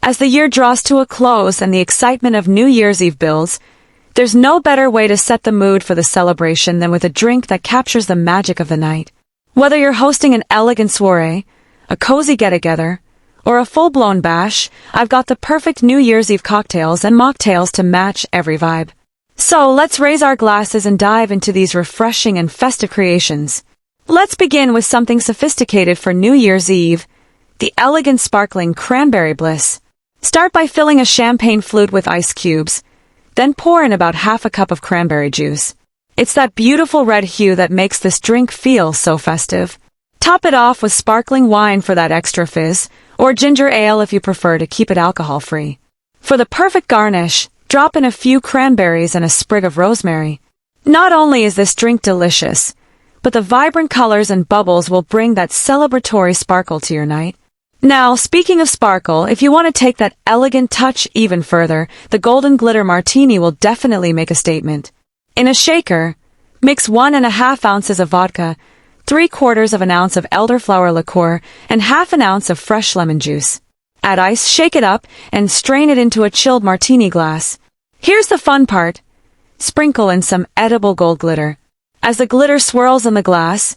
As the year draws to a close and the excitement of New Year's Eve builds, there's no better way to set the mood for the celebration than with a drink that captures the magic of the night. Whether you're hosting an elegant soiree, a cozy get-together, or a full-blown bash, I've got the perfect New Year's Eve cocktails and mocktails to match every vibe. So let's raise our glasses and dive into these refreshing and festive creations. Let's begin with something sophisticated for New Year's Eve, the elegant Sparkling Cranberry Bliss. Start by filling a champagne flute with ice cubes, then pour in about half a cup of cranberry juice. It's that beautiful red hue that makes this drink feel so festive. Top it off with sparkling wine for that extra fizz, or ginger ale if you prefer to keep it alcohol-free. For the perfect garnish, drop in a few cranberries and a sprig of rosemary. Not only is this drink delicious, but the vibrant colors and bubbles will bring that celebratory sparkle to your night. Now, speaking of sparkle, if you want to take that elegant touch even further, the golden glitter Martini will definitely make a statement. In a shaker, mix 1.5 ounces of vodka, 3/4 of an ounce of elderflower liqueur, and half an ounce of fresh lemon juice. Add ice, shake it up, and strain it into a chilled martini glass. Here's the fun part. Sprinkle in some edible gold glitter. As the glitter swirls in the glass,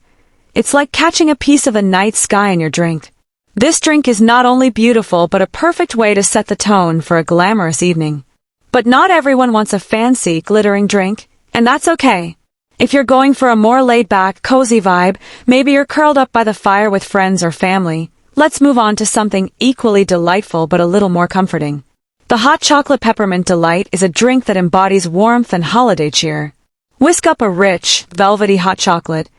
it's like catching a piece of the night sky in your drink. This drink is not only beautiful but a perfect way to set the tone for a glamorous evening. But not everyone wants a fancy, glittering drink, and that's okay. If you're going for a more laid-back, cozy vibe, maybe you're curled up by the fire with friends or family, let's move on to something equally delightful but a little more comforting. The hot chocolate peppermint delight is a drink that embodies warmth and holiday cheer. Whisk up a rich, velvety hot chocolate,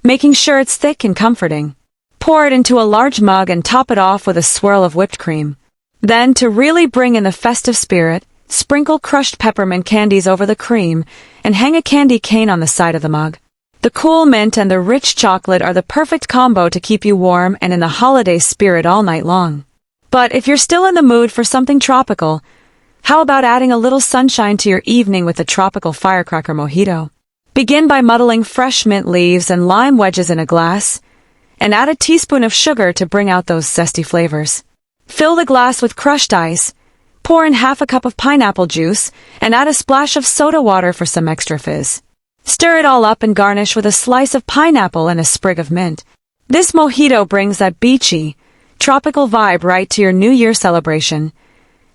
making sure it's thick and comforting. Pour it into a large mug and top it off with a swirl of whipped cream. Then, to really bring in the festive spirit, sprinkle crushed peppermint candies over the cream and hang a candy cane on the side of the mug. The cool mint and the rich chocolate are the perfect combo to keep you warm and in the holiday spirit all night long. But if you're still in the mood for something tropical, how about adding a little sunshine to your evening with the tropical Firecracker Mojito? Begin by muddling fresh mint leaves and lime wedges in a glass, and add a teaspoon of sugar to bring out those zesty flavors. Fill the glass with crushed ice, pour in half a cup of pineapple juice, and add a splash of soda water for some extra fizz. Stir it all up and garnish with a slice of pineapple and a sprig of mint. This mojito brings that beachy, tropical vibe right to your New Year celebration,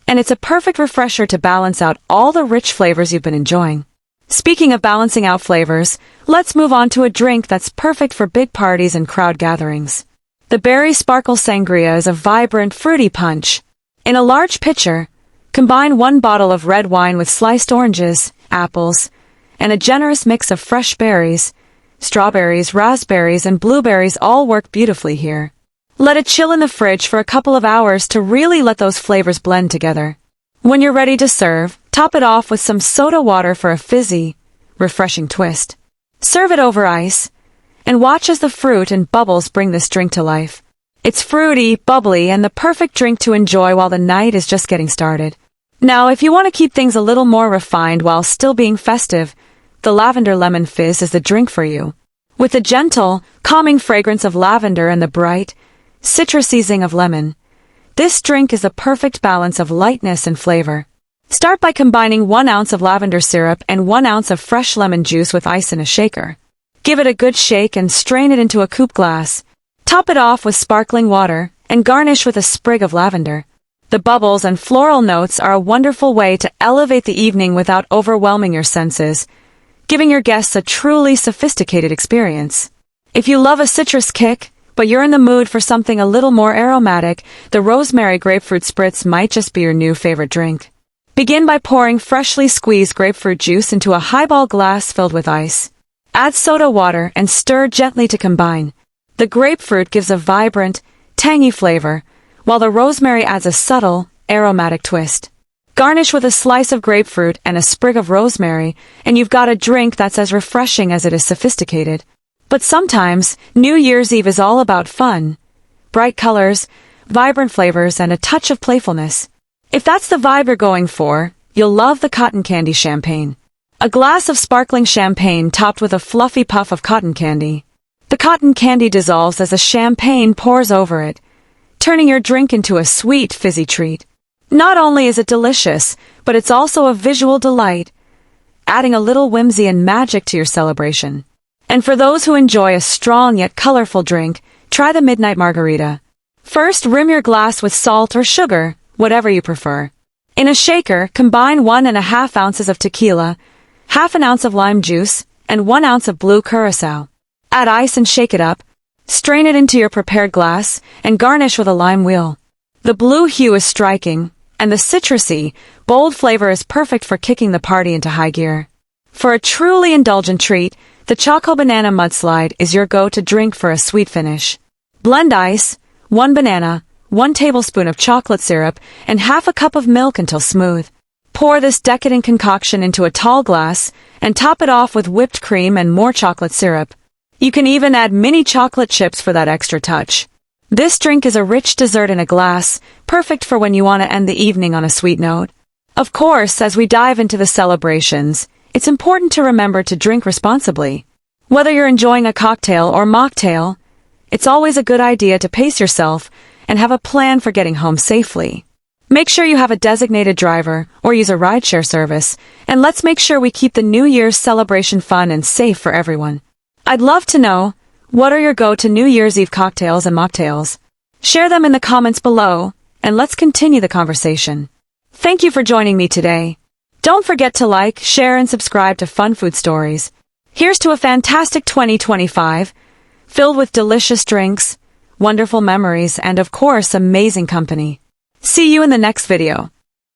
and it's a perfect refresher to balance out all the rich flavors you've been enjoying. Speaking of balancing out flavors, let's move on to a drink that's perfect for big parties and crowd gatherings. The Berry Sparkle Sangria is a vibrant, fruity punch. In a large pitcher, combine 1 bottle of red wine with sliced oranges, apples, and a generous mix of fresh berries. Strawberries, raspberries, and blueberries all work beautifully here. Let it chill in the fridge for a couple of hours to really let those flavors blend together. When you're ready to serve, top it off with some soda water for a fizzy, refreshing twist. Serve it over ice, and watch as the fruit and bubbles bring this drink to life. It's fruity, bubbly, and the perfect drink to enjoy while the night is just getting started. Now, if you want to keep things a little more refined while still being festive, the Lavender Lemon Fizz is the drink for you. With the gentle, calming fragrance of lavender and the bright, citrusy zing of lemon, this drink is a perfect balance of lightness and flavor. Start by combining 1 ounce of lavender syrup and 1 ounce of fresh lemon juice with ice in a shaker. Give it a good shake and strain it into a coupe glass. Top it off with sparkling water and garnish with a sprig of lavender. The bubbles and floral notes are a wonderful way to elevate the evening without overwhelming your senses, giving your guests a truly sophisticated experience. If you love a citrus kick, but you're in the mood for something a little more aromatic, the Rosemary Grapefruit Spritz might just be your new favorite drink. Begin by pouring freshly squeezed grapefruit juice into a highball glass filled with ice. Add soda water and stir gently to combine. The grapefruit gives a vibrant, tangy flavor, while the rosemary adds a subtle, aromatic twist. Garnish with a slice of grapefruit and a sprig of rosemary, and you've got a drink that's as refreshing as it is sophisticated. But sometimes, New Year's Eve is all about fun. Bright colors, vibrant flavors, and a touch of playfulness. If that's the vibe you're going for, you'll love the cotton candy champagne. A glass of sparkling champagne topped with a fluffy puff of cotton candy. The cotton candy dissolves as the champagne pours over it, turning your drink into a sweet, fizzy treat. Not only is it delicious, but it's also a visual delight, adding a little whimsy and magic to your celebration. And for those who enjoy a strong yet colorful drink, try the Midnight Margarita. First, rim your glass with salt or sugar, whatever you prefer. In a shaker, combine 1.5 ounces of tequila, half an ounce of lime juice, and 1 ounce of blue curacao. Add ice and shake it up. Strain it into your prepared glass, and garnish with a lime wheel. The blue hue is striking, and the citrusy, bold flavor is perfect for kicking the party into high gear. For a truly indulgent treat, the Choco-Banana Mudslide is your go-to drink for a sweet finish. Blend ice, 1 banana, 1 tablespoon of chocolate syrup, and half a cup of milk until smooth. Pour this decadent concoction into a tall glass, and top it off with whipped cream and more chocolate syrup. You can even add mini chocolate chips for that extra touch. This drink is a rich dessert in a glass, perfect for when you want to end the evening on a sweet note. Of course, as we dive into the celebrations, it's important to remember to drink responsibly. Whether you're enjoying a cocktail or mocktail, it's always a good idea to pace yourself and have a plan for getting home safely. Make sure you have a designated driver or use a rideshare service, and let's make sure we keep the New Year's celebration fun and safe for everyone. I'd love to know, what are your go-to New Year's Eve cocktails and mocktails? Share them in the comments below, and let's continue the conversation. Thank you for joining me today. Don't forget to like, share, and subscribe to Fun Food Stories. Here's to a fantastic 2025, filled with delicious drinks, wonderful memories, and of course, amazing company. See you in the next video.